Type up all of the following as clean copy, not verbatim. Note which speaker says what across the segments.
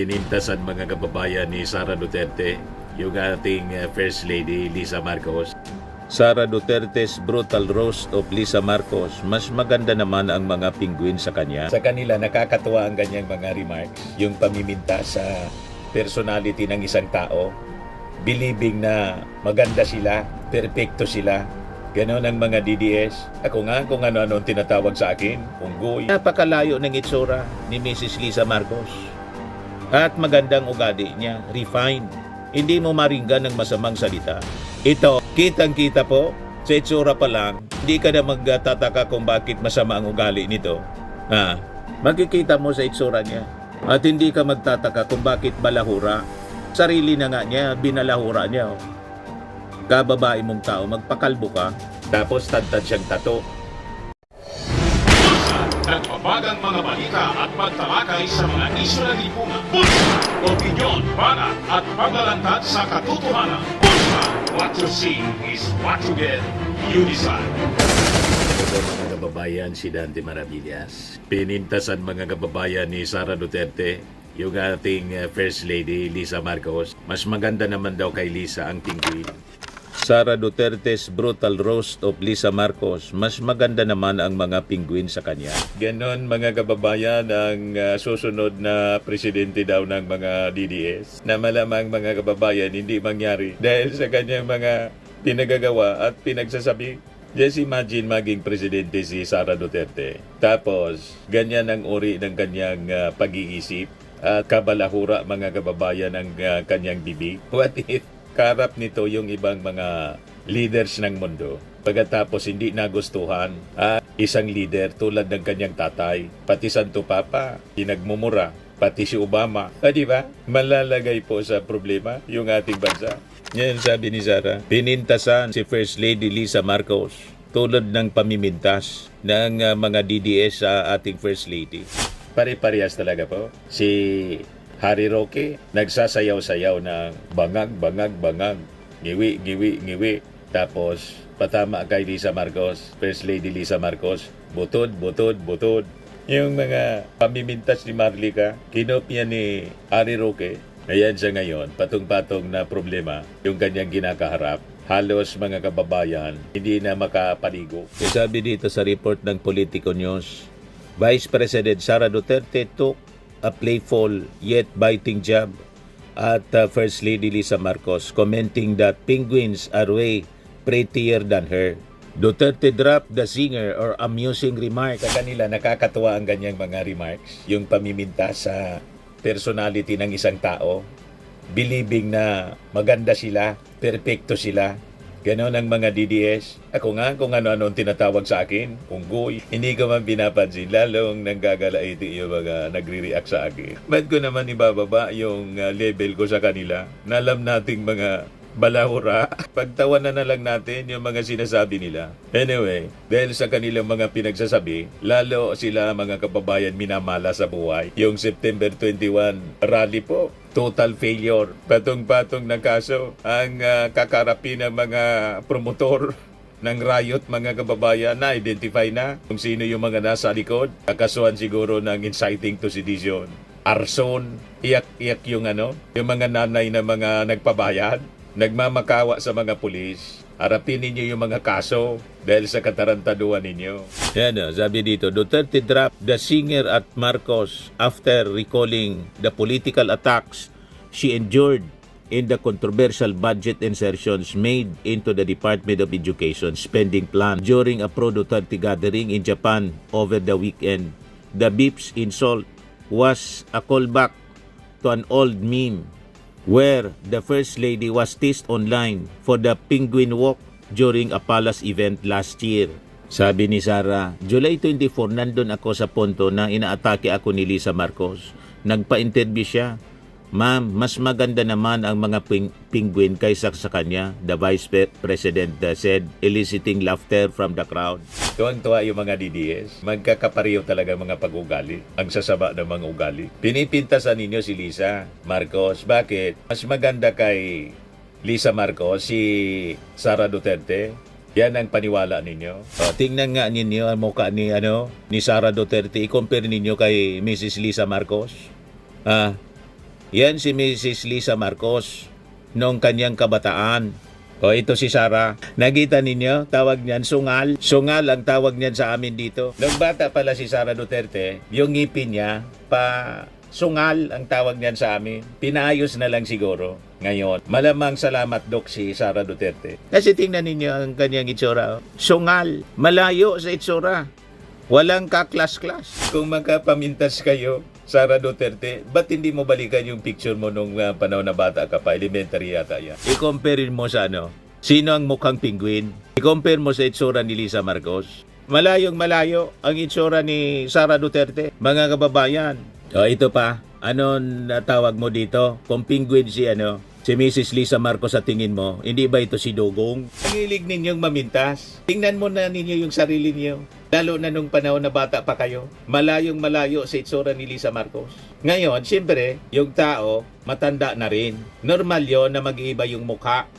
Speaker 1: Pinintasan mga kababayan ni Sara Duterte, yung ating First Lady Lisa Marcos. Sara Duterte's brutal roast of Lisa Marcos, mas maganda naman ang mga penguin sa kanya. Sa kanila nakakatuwa ang ganyang mga remarks, yung pamiminta sa personality ng isang tao, believing na maganda sila, perpekto sila. Ganon ang mga DDS. Ako nga kung ano-ano ang tinatawag sa akin, unggoy. Napakalayo ng itsura ni Mrs. Lisa Marcos. At magandang ugali niya, refined. Hindi mo maringgan ng masamang salita. Ito, kitang-kita po, sa itsura pa lang, hindi ka na magtataka kung bakit masama ang ugali nito. Makikita mo sa itsura niya. At hindi ka magtataka kung bakit balahura. Sarili na nga niya, binalahura niya. Kababae mong tao, magpakalbo ka, tapos tantad siyang tato.
Speaker 2: Nagbabagang mga balita at pagtalakay sa mga isyu ng lipunan. Bulsa! Opinyon, banat at paglalantad sa katotohanan. Bulsa! What you see is what you get. You decide.
Speaker 1: Ito mga kababayan, si Dante Maravillas. Pinintasan mga kababayan ni Sara Duterte, yung ating First Lady Lisa Marcos. Mas maganda naman daw kay Lisa ang penguin. Sara Duterte's brutal roast of Lisa Marcos, mas maganda naman ang mga penguin sa kanya. Ganon mga kababayan ang susunod na presidente daw ng mga DDS, na malamang mga kababayan hindi mangyari dahil sa kanyang mga pinagagawa at pinagsasabi. Just imagine maging presidente si Sara Duterte. Tapos ganyan ang uri ng kanyang pag-iisip at kabalahura mga kababayan ang kanyang bibig. What if karap nito yung ibang mga leaders ng mundo? Pagkatapos hindi nagustuhan isang leader tulad ng kanyang tatay, pati Santo Papa, pinagmumura, pati si Obama. Di ba? Malalagay po sa problema yung ating bansa. Yan sabi ni Sara, pinintasan si First Lady Lisa Marcos tulad ng pamimintas ng mga DDS sa ating First Lady. Pare-parehas talaga po. Si Harry Roque, nagsasayaw-sayaw ng bangag, ngiwi. Tapos, patama kay Lisa Marcos, First Lady Lisa Marcos, butod. Yung mga pamimintas ni Marlica, kinopya ni Harry Roque. Ayan siya ngayon, patong-patong na problema, yung kanyang kinakaharap. Halos mga kababayan, hindi na makapaligo. Sabi dito sa report ng Politico News, Vice President Sara Duterte took a playful yet biting jab at First Lady Lisa Marcos, commenting that penguins are way prettier than her. Duterte dropped the singer or amusing remark. Sa kanila nakakatuwa ang ganyang mga remarks, yung pamiminta sa personality ng isang tao, believing na maganda sila, perpekto sila. Ganon ang mga DDS. Ako nga kung ano-ano ang tinatawag sa akin, unggoy. Hindi ko man pinapansin, lalong nanggagalaiti yung mga nagre-react sa akin. Ba't ko naman ibababa yung level ko sa kanila? Nalam nating mga balahura. Pagtawanan na lang natin yung mga sinasabi nila. Anyway, dahil sa kanilang mga pinagsasabi, lalo sila mga kababayan minamala sa buhay. Yung September 21 rally po, total failure. Patong-patong ng kaso ang kakarapin ng mga promotor ng riot mga kababayan. Na-identify na kung sino yung mga nasa likod. Kakasuhan siguro ng inciting to sedition. Arson, iyak-iyak yung yung mga nanay na mga nagpabayad. Nagmamakawa sa mga pulis. Harapin ninyo yung mga kaso dahil sa katarantaduhan ninyo. Yan, sabi dito, Duterte dropped the singer at Marcos after recalling the political attacks she endured in the controversial budget insertions made into the Department of Education spending plan during a pro-Duterte gathering in Japan over the weekend. The beep's insult was a callback to an old meme where the First Lady was teased online for the penguin walk during a palace event last year. Sabi ni Sara, July 24, nandun ako sa punto na inaatake ako ni Lisa Marcos. Nagpa-interview siya. Ma'am, mas maganda naman ang mga penguin kaysa sa kanya, the Vice President said, eliciting laughter from the crowd. Tuwang-tuwa yung mga DDS. Magkakapariyo talaga mga pag-ugali. Ang sasaba ng mga ugali. Pinipintasan ninyo si Lisa Marcos. Bakit? Mas maganda kay Lisa Marcos si Sara Duterte. Yan ang paniwala ninyo. Tingnan nga ninyo ang mukha ni Sara Duterte. I-compare ninyo kay Mrs. Lisa Marcos. Yan si Mrs. Lisa Marcos noong kanyang kabataan. O ito si Sara. Nakita ninyo, tawag niyan sungal. Sungal ang tawag niyan sa amin dito. Nung bata pala si Sara Duterte, yung ngipin niya, sungal ang tawag niyan sa amin. Pinaayos na lang siguro ngayon. Malamang salamat Dok si Sara Duterte. Kasi tingnan ninyo ang kanyang itsura. Sungal. Malayo sa itsura. Walang kaklas-klas. Kung magkapamintas kayo, Sara Duterte, ba't hindi mo balikan yung picture mo nung panahon na bata ka pa? Elementary yata yan. I-compare mo sa sino ang mukhang penguin? I-compare mo sa itsura ni Lisa Marcos. Malayong malayo ang itsura ni Sara Duterte. Mga kababayan. O ito pa, ano tawag mo dito? Kung penguin si Mrs. Lisa Marcos sa tingin mo, hindi ba ito si Dugong? Ang hilig ninyong mamintas. Tingnan mo na ninyo yung sarili niyo. Lalo na nung panahon na bata pa kayo, malayong malayo sa itsura ni Lisa Marcos. Ngayon, siyempre, yung tao, matanda na rin. Normal yon na mag-iiba yung mukha.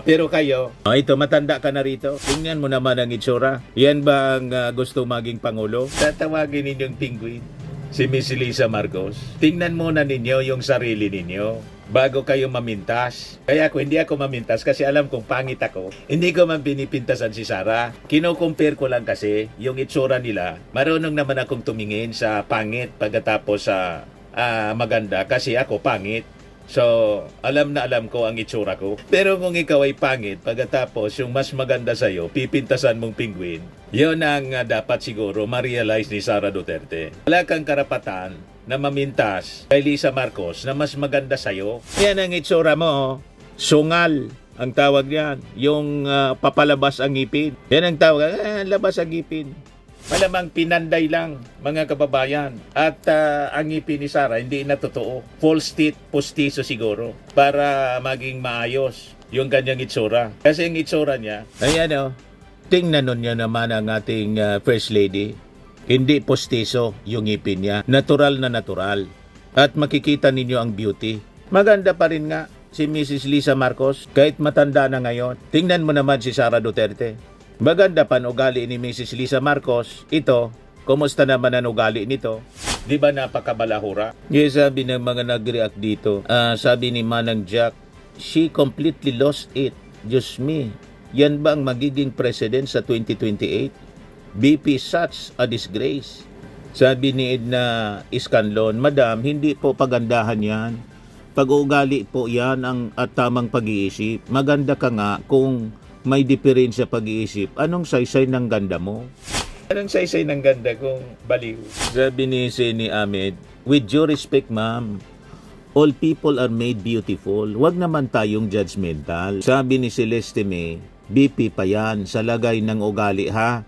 Speaker 1: Pero kayo, ito, matanda ka na rito. Tingnan mo naman ang itsura. Yan ba ang gusto maging Pangulo? Tatawagin ninyong penguin si Miss Lisa Marcos. Tingnan muna ninyo yung sarili ninyo bago kayo mamintas. Kaya hindi ako mamintas kasi alam kong pangit ako. Hindi ko man pinipintasan si Sara. Kino-compare ko lang kasi yung itsura nila. Marunong naman akong tumingin sa pangit pagkatapos sa maganda kasi ako pangit. So, alam na alam ko ang itsura ko. Pero kung ikaw ay pangit, pagkatapos yung mas maganda sa'yo, pipintasan mong penguin, yun ang dapat siguro ma-realize ni Sara Duterte. Wala kang karapatan na mamintas kay Lisa Marcos na mas maganda sa'yo. Yan ang itsura mo. Sungal ang tawag yan. Yung papalabas ang ngipin. Yan ang tawag. Labas ang ngipin. Malamang pinanday lang, mga kababayan. At ang ngipin ni Sara hindi na totoo. False teeth, postizo siguro. Para maging maayos yung kanyang itsura. Kasi ang itsura niya, ayan tingnan nun niya naman ang ating First Lady. Hindi postizo yung ngipin niya. Natural na natural. At makikita ninyo ang beauty. Maganda pa rin nga si Mrs. Lisa Marcos kahit matanda na ngayon. Tingnan mo naman si Sara Duterte. Maganda pa ang ugali ni Mrs. Lisa Marcos. Ito, kumusta naman ang ugali nito? Di ba napakabalahura? Yes, sabi ng mga nag-react dito. Sabi ni Manang Jack, she completely lost it. Diyos me, yan ba ang magiging president sa 2028? BP such a disgrace. Sabi ni Edna Iscanlon, Madam, hindi po pagandahan yan. Pag-uugali po yan ang tamang pag-iisip. Maganda ka nga kung may diferensya pag-iisip. Anong saysay ng ganda mo? Anong saysay ng ganda kung baliw? Sabi ni Seni Ahmed, with due respect ma'am, all people are made beautiful. Huwag naman tayong judgmental. Sabi ni Celeste May, BP pa yan sa lagay ng ugali ha.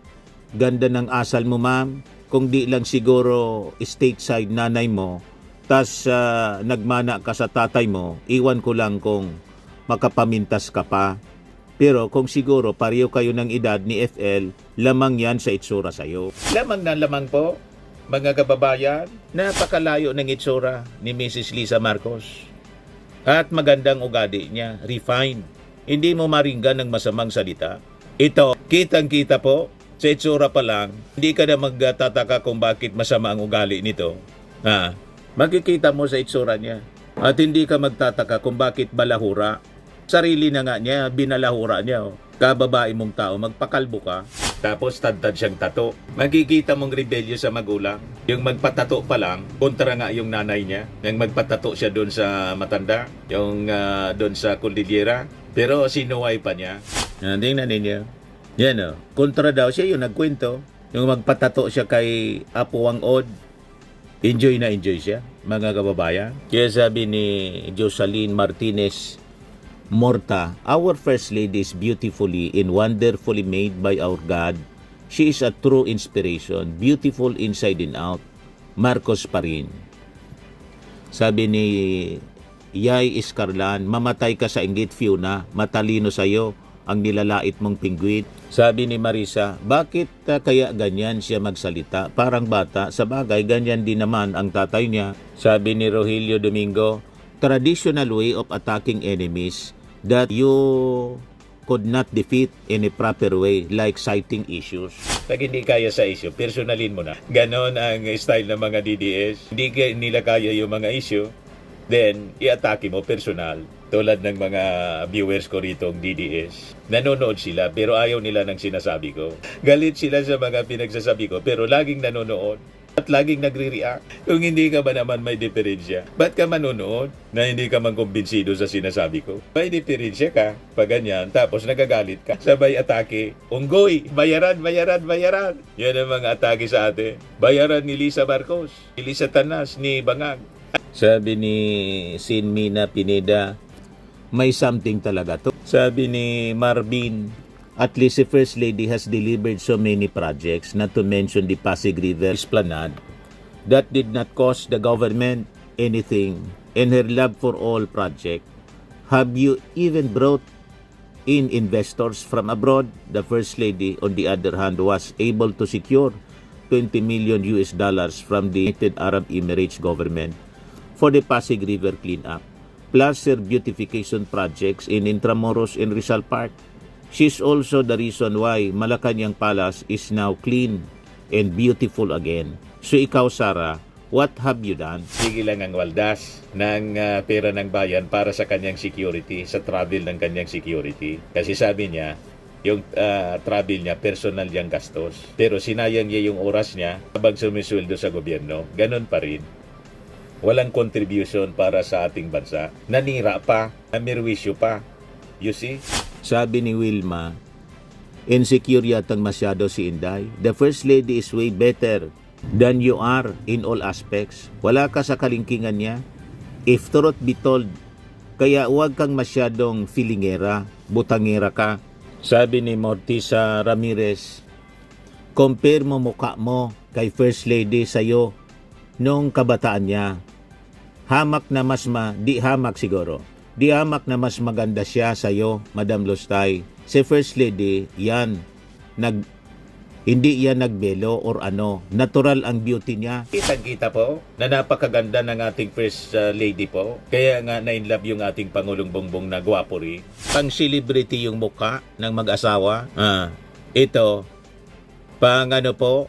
Speaker 1: Ganda ng asal mo ma'am. Kung di lang siguro stateside nanay mo, tas nagmana ka sa tatay mo, iwan ko lang kung makapamintas ka pa. Pero kung siguro pareho kayo ng edad ni FL, lamang yan sa itsura sa'yo. Lamang na lamang po, mga kababayan, napakalayo ng itsura ni Mrs. Lisa Marcos. At magandang ugali niya, refined. Hindi mo maringgan ng masamang salita. Ito, kitang-kita po, sa itsura pa lang, hindi ka na magtataka kung bakit masama ang ugali nito. Makikita mo sa itsura niya. At hindi ka magtataka kung bakit balahura. Sarili na nga niya, binalahura niya. Kababae mong tao, magpakalbo ka. Tapos tadtad siyang tato. Magkikita mong rebelyo sa magulang. Yung magpatato pa lang, kontra nga yung nanay niya. Yung magpatato siya doon sa matanda, yung doon sa Cordillera. Pero sinuway pa niya. Tingnan ninyo. Yan kontra daw siya yung nagkwento. Yung magpatato siya kay Apo Wang Od. Enjoy na enjoy siya, mga kababayan. Kaya sabi ni Jocelyn Martinez Morta, our First Lady is beautifully and wonderfully made by our God. She is a true inspiration, beautiful inside and out. Marcos pa rin. Sabi ni Yay Iscarlan, mamatay ka sa inggit Fiona, matalino sa'yo ang nilalait mong pingguit. Sabi ni Marisa, bakit kaya ganyan siya magsalita? Parang bata, sa bagay ganyan din naman ang tatay niya. Sabi ni Rogelio Domingo, traditional way of attacking enemies that you could not defeat in a proper way, like citing issues. Pag hindi kaya sa issue, personalin mo na. Ganon ang style ng mga DDS. Hindi nila kaya yung mga issue. then i-atake mo personal. Tulad ng mga viewers ko rito DDS. Nanonood sila pero ayaw nila ng sinasabi ko. Galit sila sa mga pinagsasabi ko pero laging nanonood at laging nagre-react. Kung hindi ka ba naman may diferensya, ba't ka manonood na hindi ka man kumbinsido sa sinasabi ko? May diferensya ka pag ganyan tapos nagagalit ka. Sabay atake. Unggoy, bayaran, bayaran, bayaran. Yan ang mga atake sa atin. Bayaran ni Lisa Marcos, ni Lisa Tanas, ni Bangag. Sabi ni Sinmina Pineda, may something talaga to. Sabi ni Marvin, at least the First Lady has delivered so many projects, not to mention the Pasig River Esplanade, that did not cost the government anything. And her love for all project. Have you even brought in investors from abroad? The First Lady, on the other hand, was able to secure $20 million from the United Arab Emirates government for the Pasig River cleanup, plus her beautification projects in Intramuros and Rizal Park. She's also the reason why Malacanang Palace is now clean and beautiful again. So ikaw, Sara, what have you done? Sige lang ang waldas ng pera ng bayan para sa kanyang security, sa travel ng kanyang security. Kasi sabi niya, yung travel niya, personal niyang gastos. Pero sinayang niya yung oras niya habang sumisweldo sa gobyerno. Ganon pa rin. Walang contribution para sa ating bansa. Nanira pa, namirwisyo pa. You see? Sabi ni Wilma, insecure yatang masyado si Inday. The First Lady is way better than you are in all aspects. Wala ka sa kalingkingan niya. If truth be told, kaya huwag kang masyadong filingera, butangera ka. Sabi ni Mortiza Ramirez, compare mo mukha mo kay First Lady sa'yo nung kabataan niya. Hamak na di hamak siguro. Di hamak na mas maganda siya sa'yo, Madam Lustay. Si First Lady, hindi yan nagbelo or ano. Natural ang beauty niya. Kitang-kita po na napakaganda ng ating First Lady po. Kaya nga na-inlove yung ating Pangulong Bongbong na gwapo rin. Pang-celebrity yung mukha ng mag-asawa. Ito, pang ano po,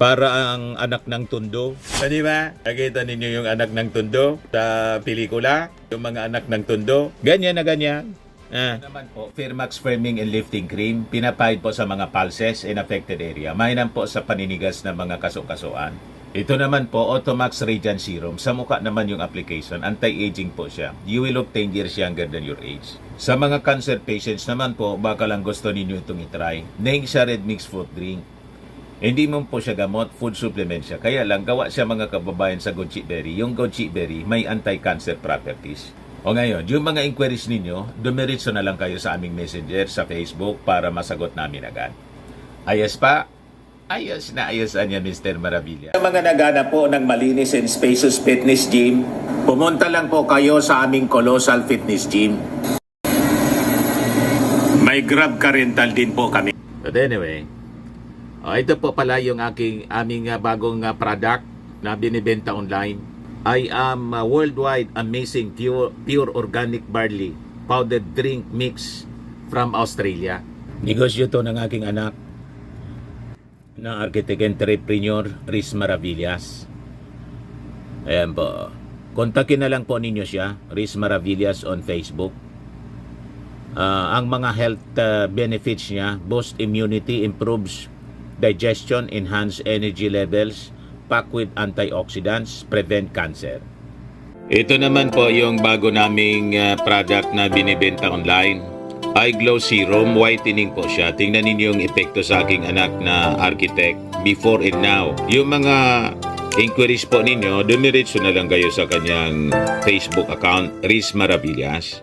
Speaker 1: para ang anak ng tundo. Di ba? Nakita ninyo yung anak ng tundo sa pelikula? Yung mga anak ng tundo. Ganyan na ganyan. Naman po, Firmax Firming and Lifting Cream, pinapahid po sa mga pulses in affected area. Mainam po sa paninigas ng mga kaso-kasuan. Ito naman po, Automax Radiant Serum. Sa mukha naman yung application, anti-aging po siya. You will look 10 years younger than your age. Sa mga cancer patients naman po, baka lang gusto ninyo itong itry. Neng siya Red Mix Fruit Drink. Hindi mo po siya gamot, food supplement siya. Kaya lang, gawa siya mga kababayan sa goji berry. Yung goji berry may anti-cancer properties. O ngayon, yung mga inquiries ninyo, dumiritso na lang kayo sa aming messenger sa Facebook para masagot namin agad. Ayos pa? Ayos na ayos niya, Mr. Maravilla. Sa mga nagana po ng malinis and spacious fitness gym, pumunta lang po kayo sa aming Colossal Fitness Gym. May Grab car rental din po kami. But anyway, ito po pala yung aming bagong product na binibenta online. I am worldwide amazing pure organic barley powdered drink mix from Australia. Negosyo to ng aking anak na architect entrepreneur Riz Maravillas. Ayan po. Kontakin na lang po ninyo siya, Riz Maravillas on Facebook. Ang mga health benefits niya, boost immunity, improves digestion, enhance energy levels, packed with antioxidants, prevent cancer. Ito naman po yung bago naming product na binibenta online. Eye Glow Serum, whitening po siya. Tingnan ninyo yung epekto sa aking anak na architect before and now. Yung mga inquiries po ninyo, dumiretso na lang kayo sa kanyang Facebook account, Riz Maravillas.